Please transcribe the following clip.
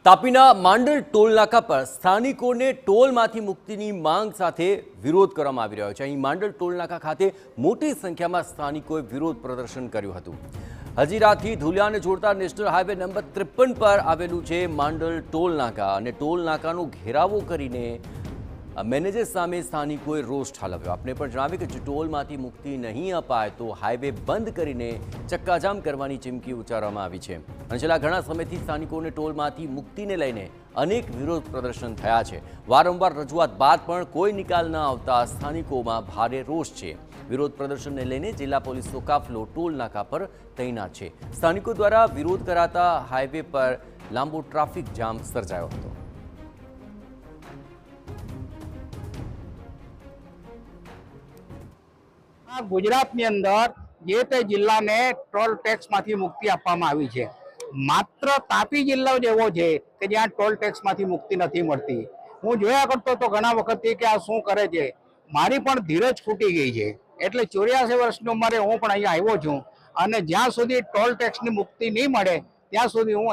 તાપીના Mandal toll નાકા પર સ્થાનિકોને ટોલમાંથી મુક્તિની માંગ સાથે વિરોધ કરવામાં આવી રહ્યો છે। અહીં માંડલ ટોલ નાકા ખાતે મોટી સંખ્યામાં સ્થાનિકોએ વિરોધ પ્રદર્શન કર્યું હતું। હજીરાથી ધુલિયાને જોડતા નેશનલ હાઈવે નંબર 53 પર આવેલું છે માંડલ ટોલ નાકા અને ટોલ નાકાનો ઘેરાવો કરીને મેનેજર સામે સ્થાનિકોએ રોષ ઠાલવ્યો। આપને પણ જણાવીએ કે જો ટોલમાંથી મુક્તિ નહીં અપાય તો હાઈવે બંધ કરીને ચક્કાજામ કરવાની ચીમકી ઉચ્ચારવામાં આવી છે અને છેલ્લા ઘણા સમયથી સ્થાનિકોને ટોલમાંથી મુક્તિને લઈને અનેક વિરોધ પ્રદર્શન થયા છે। વારંવાર રજૂઆત બાદ પણ કોઈ નિકાલ ન આવતા સ્થાનિકોમાં ભારે રોષ છે। વિરોધ પ્રદર્શનને લઈને જિલ્લા પોલીસનો કાફલો ટોલ નાકા પર તૈનાત છે। સ્થાનિકો દ્વારા વિરોધ કરાતા હાઈવે પર લાંબો ટ્રાફિક જામ સર્જાયો હતો। ગુજરાતની અંદર જે તે જિલ્લાને ટોલ ટેક્સમાંથી મુક્તિ આપવામાં આવી છે। માત્ર તાપી જિલ્લો જ એવો છે કે જ્યાં ટોલ ટેક્સમાંથી મુક્તિ નથી મળતી। હું જોયા કરતો તો ઘણા વખતથી કે આ શું કરે છે। મારી પણ ધીરજ ફૂટી ગઈ છે। એટલે 84 વર્ષની ઉંમરે હું પણ અહીંયા આવ્યો છું અને જ્યાં સુધી ટોલ ટેક્સની મુક્તિ નહીં મળે ત્યાં સુધી હું